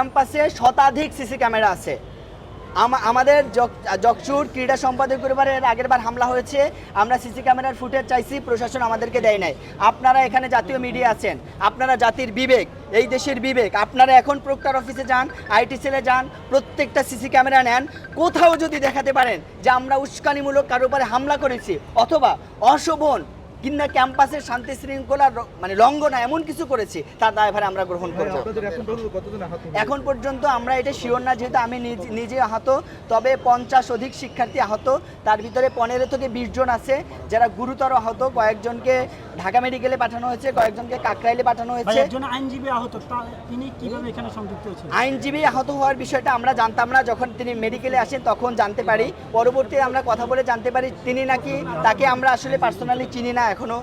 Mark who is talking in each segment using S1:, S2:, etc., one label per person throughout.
S1: ক্যাম্পাসে শতাধিক CC camera আছে। আমাদের যকচুর ক্রীড়া সম্পাদক পরিবারের আগেরবার হামলা হয়েছে, আমরা সিসি ক্যামেরার ফুটেজ চাইছি, প্রশাসন আমাদেরকে দেয় নাই। আপনারা এখানে জাতীয় মিডিয়া আছেন, আপনারা জাতির বিবেক, এই দেশের বিবেক, আপনারা এখন প্রক্টর অফিসে যান, আইটি সেলে যান, প্রত্যেকটা সিসি ক্যামেরা নেন। কোথাও যদি দেখাতে পারেন যে আমরা উস্কানিমূলক কারো উপরে হামলা করেছি অথবা অশোভন কিংবা ক্যাম্পাসের শান্তি শৃঙ্খলা মানে লঙ্ঘনা এমন কিছু করেছি, তার দায়ভার আমরা গ্রহণ করব। এখন পর্যন্ত আমরা এটা শিওর না, যেহেতু আমি নিজে আহত, তবে 50 অধিক শিক্ষার্থী আহত, তার ভিতরে 15 থেকে 20 জন আছে যারা গুরুতর আহত। কয়েকজনকে ঢাকা মেডিকেলে পাঠানো হয়েছে, কয়েকজনকে কাকরাইলে পাঠানো হয়েছে।
S2: আইনজীবী আহত, তিনি কিভাবে এখানে সংযুক্ত হয়েছেন?
S1: আইনজীবী আহত হওয়ার বিষয়টা আমরা জানতাম না, যখন তিনি মেডিকেলে আসেন তখন জানতে পারি। পরবর্তীতে আমরা কথা বলে জানতে পারি তিনি নাকি, তাকে আমরা আসলে পার্সোনালি চিনি না এখনো,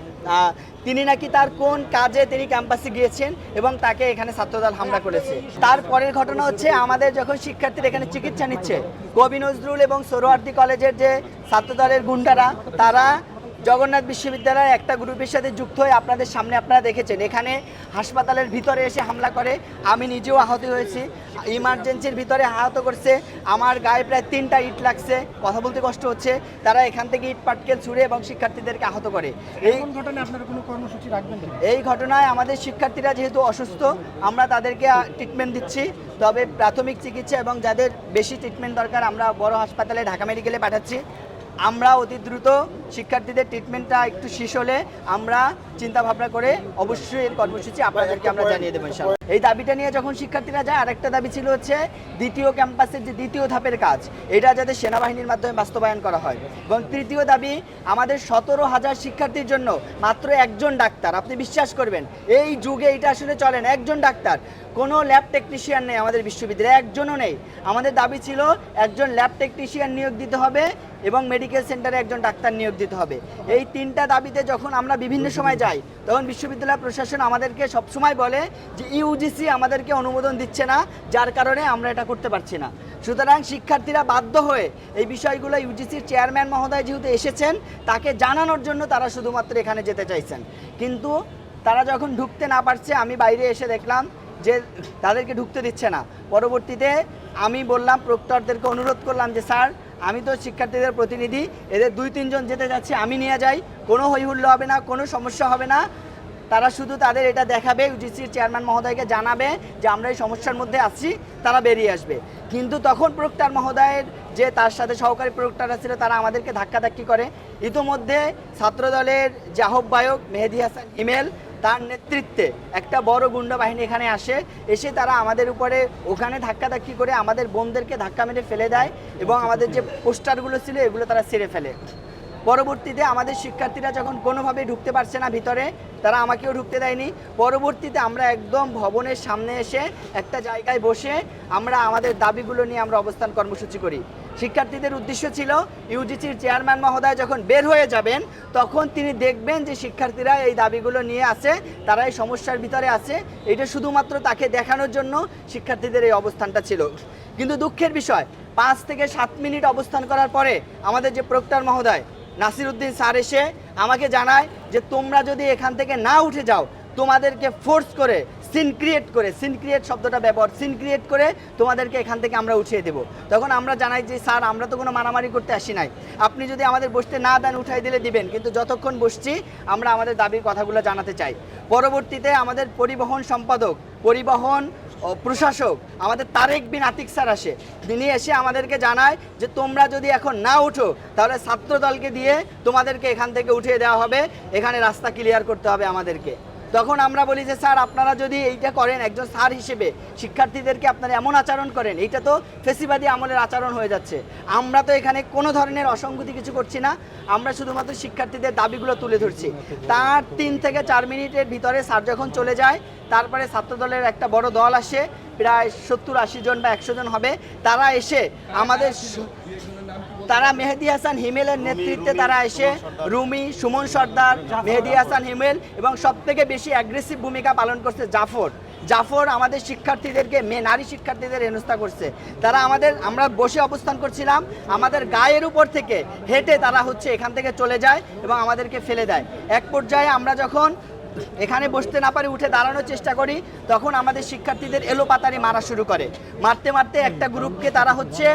S1: তিনি নাকি তার কোন কাজে তিনি ক্যাম্পাসে গিয়েছেন এবং তাকে এখানে ছাত্রদল হামলা করেছে। তারপরের ঘটনা হচ্ছে আমাদের যখন শিক্ষার্থীরা এখানে চিকিৎসা নিচ্ছে, কবি নজরুল এবং সোহরাওয়ার্দী কলেজের যে ছাত্রদলের গুন্ডারা, তারা জগন্নাথ বিশ্ববিদ্যালয়ের একটা গ্রুপের সাথে যুক্ত হয়ে আপনাদের সামনে আপনারা দেখেছেন এখানে হাসপাতালের ভিতরে এসে হামলা করে। আমি নিজেও আহত হয়েছি, ইমার্জেন্সির ভিতরে আহত করছে, আমার গায়ে প্রায় 3টা ইট লাগছে, কথা বলতে কষ্ট হচ্ছে। তারা এখান থেকে ইট পাটকেল ছুঁড়ে এবং শিক্ষার্থীদেরকে আহত করে। এই
S2: ঘটনায় আপনারা কোনো কর্মসূচি রাখবেন?
S1: এই ঘটনায় আমাদের শিক্ষার্থীরা যেহেতু অসুস্থ, আমরা তাদেরকে ট্রিটমেন্ট দিচ্ছি, তবে প্রাথমিক চিকিৎসা এবং যাদের বেশি ট্রিটমেন্ট দরকার আমরা বড় হাসপাতালে ঢাকা মেডিকেলে পাঠাচ্ছি। আমরা অতি দ্রুত শিক্ষার্থীদের ট্রিটমেন্টটা একটু শেষ হলে আমরা চিন্তা ভাবনা করে অবশ্যই এর কর্মসূচি আপনাদেরকে আমরা জানিয়ে দেবো ইনশাআল্লাহ। এই দাবিটা নিয়ে যখন শিক্ষার্থীরা যায়, আরেকটা দাবি ছিল হচ্ছে দ্বিতীয় ক্যাম্পাসের যে দ্বিতীয় ধাপের কাজ, এটা যাতে সেনাবাহিনীর মাধ্যমে বাস্তবায়ন করা হয়। এবং তৃতীয় দাবি, আমাদের 17,000 শিক্ষার্থীর জন্য মাত্র একজন ডাক্তার। আপনি বিশ্বাস করবেন এই যুগে এটা আসলে চলে না, একজন ডাক্তার, কোনো ল্যাব টেকনিশিয়ান নেই আমাদের বিশ্ববিদ্যালয়ে, একজনও নেই। আমাদের দাবি ছিল একজন ল্যাব টেকনিশিয়ান নিয়োগ দিতে হবে এবং মেডিকেল সেন্টারে একজন ডাক্তার নিয়োগ দিতে হবে। এই 3টা দাবিতে যখন আমরা বিভিন্ন সময় যাই, তখন বিশ্ববিদ্যালয় প্রশাসন আমাদেরকে সবসময় বলে যে ইউজিসি আমাদেরকে অনুমোদন দিচ্ছে না, যার কারণে আমরা এটা করতে পারছি না। সুতরাং শিক্ষার্থীরা বাধ্য হয়ে এই বিষয়গুলো ইউজিসির চেয়ারম্যান মহোদয় যেহেতু এসেছেন, তাকে জানানোর জন্য তারা শুধুমাত্র এখানে যেতে চাইছেন। কিন্তু তারা যখন ঢুকতে না পারছে, আমি বাইরে এসে দেখলাম যে তাদেরকে ঢুকতে দিচ্ছে না। পরবর্তীতে আমি বললাম, প্রক্টরদেরকে অনুরোধ করলাম যে স্যার, আমি তো শিক্ষার্থীদের প্রতিনিধি, এদের 2-3 জন যেতে যাচ্ছে, আমি নিয়ে যাই, কোনো হইহুল্লো হবে না, কোনো সমস্যা হবে না। তারা শুধু তাদের এটা দেখাবে, ইউজিসির চেয়ারম্যান মহোদয়কে জানাবে যে আমরা এই সমস্যার মধ্যে আছি, তারা বেরিয়ে আসবে। কিন্তু তখন প্রক্টর মহোদয়ের যে তার সাথে সহকারী প্রক্টররা ছিল, তারা আমাদেরকে ধাক্কাধাক্কি করে। ইতোমধ্যে ছাত্রদলের যে আহ্বায়ক মেহেদী হাসান হিমেল, তার নেতৃত্বে একটা বড় গুন্ডা বাহিনী এখানে আসে, এসে তারা আমাদের উপরে ওখানে ধাক্কাধাক্কি করে আমাদের বোনদেরকে ধাক্কা মেরে ফেলে দেয় এবং আমাদের যে পোস্টারগুলো ছিল এগুলো তারা ছিঁড়ে ফেলে। পরবর্তীতে আমাদের শিক্ষার্থীরা যখন কোনোভাবে ঢুকতে পারছে না ভিতরে, তারা আমাকেও ঢুকতে দেয়নি। পরবর্তীতে আমরা একদম ভবনের সামনে এসে একটা জায়গায় বসে আমরা আমাদের দাবিগুলো নিয়ে আমরা অবস্থান কর্মসূচি করি। শিক্ষার্থীদের উদ্দেশ্য ছিল ইউজিসির চেয়ারম্যান মহোদয় যখন বের হয়ে যাবেন, তখন তিনি দেখবেন যে শিক্ষার্থীরা এই দাবিগুলো নিয়ে আছে, তারা এই সমস্যার ভিতরে আছে, এটা শুধুমাত্র তাকে দেখানোর জন্য শিক্ষার্থীদের এই অবস্থানটা ছিল। কিন্তু দুঃখের বিষয়, 5 থেকে 7 মিনিট অবস্থান করার পরে আমাদের যে প্রক্টর মহোদয় নাসিরউদ্দিন স্যার এসে আমাকে জানায় যে তোমরা যদি এখান থেকে না উঠে যাও, তোমাদেরকে ফোর্স করে সিন ক্রিয়েট শব্দটা ব্যবহার, সিন ক্রিয়েট করে তোমাদেরকে এখান থেকে আমরা উঠিয়ে দেব। তখন আমরা জানাই যে স্যার, আমরা তো কোনো মারামারি করতে আসি নাই, আপনি যদি আমাদের বসতে না দেন উঠাই দিলে দিবেন, কিন্তু যতক্ষণ বসছি আমরা আমাদের দাবির কথাগুলো জানাতে চাই। পরবর্তীতে আমাদের পরিবহন সম্পাদক, পরিবহন প্রশাসক আমাদের তারেক বিন আতিক স্যার আসে, তিনি এসে আমাদেরকে জানায় যে তোমরা যদি এখন না উঠো তাহলে ছাত্র দলকে দিয়ে তোমাদেরকে এখান থেকে উঠিয়ে দেওয়া হবে, এখানে রাস্তা ক্লিয়ার করতে হবে আমাদেরকে। তখন আমরা বলি যে স্যার, আপনারা যদি এইটা করেন, একজন স্যার হিসেবে শিক্ষার্থীদেরকে আপনারা এমন আচরণ করেন, এইটা তো ফেসিবাদী আমলের আচরণ হয়ে যাচ্ছে। আমরা তো এখানে কোনো ধরনের অসঙ্গতি কিছু করছি না, আমরা শুধুমাত্র শিক্ষার্থীদের দাবিগুলো তুলে ধরছি। তার 3 থেকে 4 মিনিটের ভিতরে স্যার যখন চলে যায়, তারপরে ছাত্রদলের একটা বড় দল আসে, প্রায় 70-80 জন বা 100 জন হবে। তারা এসে আমাদের, তারা মেহেদী হাসান হিমেলের নেতৃত্বে তারা এসে রুমি, সুমন সর্দার, মেহেদী হাসান হিমেল এবং সবথেকে বেশি অ্যাগ্রেসিভ ভূমিকা পালন করছে জাফর আমাদের শিক্ষার্থীদেরকে, নারী শিক্ষার্থীদের হেনস্থা করছে। তারা আমরা বসে অবস্থান করছিলাম, আমাদের গায়ের উপর থেকে হেঁটে তারা এখান থেকে চলে যায় এবং আমাদেরকে ফেলে দেয়। এক পর্যায়ে আমরা যখন এখানে বসতে না পারি উঠে দাঁড়ানোর চেষ্টা করি, তখন আমাদের শিক্ষার্থীদের এলোপাতাড়ি মারা শুরু করে। মারতে মারতে একটা গ্রুপকে তারা হচ্ছে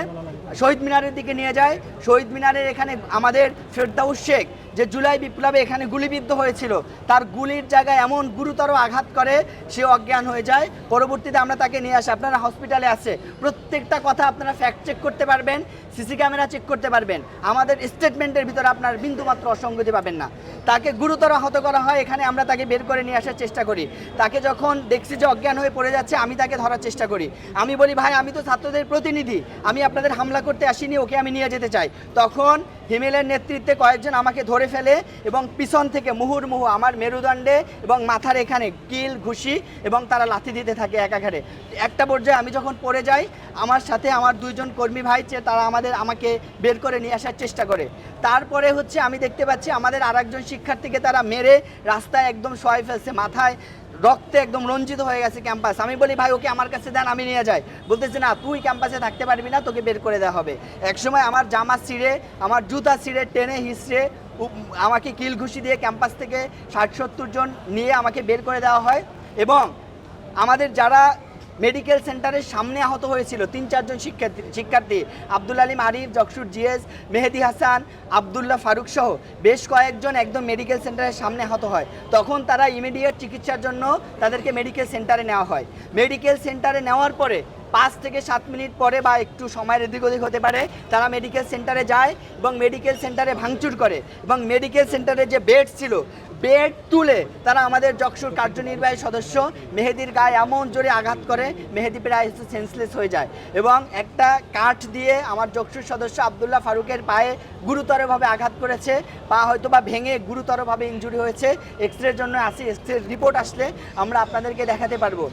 S1: শহীদ মিনারের দিকে নিয়ে যায়। শহীদ মিনারের এখানে আমাদের ফেরদাউস শেখ যে জুলাই বিপ্লবে এখানে গুলিবিদ্ধ হয়েছিল, তার গুলির জায়গায় এমন গুরুতর আঘাত করে সে অজ্ঞান হয়ে যায়। পরবর্তীতে আমরা তাকে নিয়ে আসি, আপনারা হসপিটালে আছে, প্রত্যেকটা কথা আপনারা ফ্যাক্ট চেক করতে পারবেন, সিসি ক্যামেরা চেক করতে পারবেন, আমাদের স্টেটমেন্টের ভিতরে আপনার বিন্দুমাত্র অসঙ্গতি পাবেন না। তাকে গুরুতর আহত করা হয়, এখানে আমরা তাকে বের করে নিয়ে আসার চেষ্টা করি। তাকে যখন দেখছি যে অজ্ঞান হয়ে পড়ে যাচ্ছে, আমি তাকে ধরার চেষ্টা করি। আমি বলি, ভাই আমি তো ছাত্রদের প্রতিনিধি, আমি আপনাদের হামলা করতে আসিনি, ওকে আমি নিয়ে যেতে চাই। তখন হিমেলের নেতৃত্বে কয়েকজন আমাকে ধরে ফেলে এবং পিছন থেকে মুহুর্মুহু আমার মেরুদণ্ডে এবং মাথার এখানে কিল ঘুষি এবং তারা লাথি দিতে থাকে একাঘারে। একটা পর্যায়ে আমি যখন পড়ে যাই, আমার সাথে আমার দুইজন কর্মী ভাই তারা আমাকে বের করে নিয়ে আসার চেষ্টা করে। তারপরে হচ্ছে আমি দেখতে পাচ্ছি আমাদের আরেকজন শিক্ষার্থীকে তারা মেরে রাস্তায় একদম শোয়াই ফেলছে, মাথায় রক্তে একদম রঞ্জিত হয়ে গেছে ক্যাম্পাস। আমি বলি, ভাই ওকে আমার কাছে দেন, আমি নিয়ে যাই। বলতেছে না, তুই ক্যাম্পাসে থাকতে পারবি না, তোকে বের করে দেওয়া হবে। একসময় আমার জামা ছিঁড়ে, আমার জুতা ছিঁড়ে, টেনে হিসড়ে আমাকে কিল ঘুষি দিয়ে ক্যাম্পাস থেকে 60-70 জন নিয়ে আমাকে বের করে দেওয়া হয়। এবং আমাদের যারা মেডিকেল সেন্টারের সামনে আহত হয়েছিল 3-4 জন শিক্ষার্থী, আব্দুল আলিম আরিফ, জকসুর জিএস, মেহেদি হাসান, আবদুল্লাহ ফারুক সহ বেশ কয়েকজন একদম মেডিকেল সেন্টারের সামনে আহত হয়। তখন তারা ইমিডিয়েট চিকিৎসার জন্য তাদেরকে মেডিকেল সেন্টারে নেওয়া হয়। মেডিকেল সেন্টারে নেওয়ার পরে 5 থেকে 7 মিনিট পরে বা একটু সময়ের এদিক ওদিক হতে পারে, তারা মেডিকেল সেন্টারে যায় এবং মেডিকেল সেন্টারে ভাঙচুর করে এবং মেডিকেল সেন্টারে যে বেড ছিল, বেড তুলে তারা আমাদের জকসুর কার্যনির্বাহী সদস্য মেহেদির গায়ে এমন জোরে আঘাত করে, মেহেদি প্রায় সেন্সলেস হয়ে যায়। এবং একটা কাঠ দিয়ে আমার জকসুর সদস্য আবদুল্লাহ ফারুকের পায়ে গুরুতরভাবে আঘাত করেছে, পা হয়তো বা ভেঙে গুরুতরভাবে ইনজুরি হয়েছে। এক্স রের জন্য আসি, এক্স রে রিপোর্ট আসলে আমরা আপনাদেরকে দেখাতে পারবো।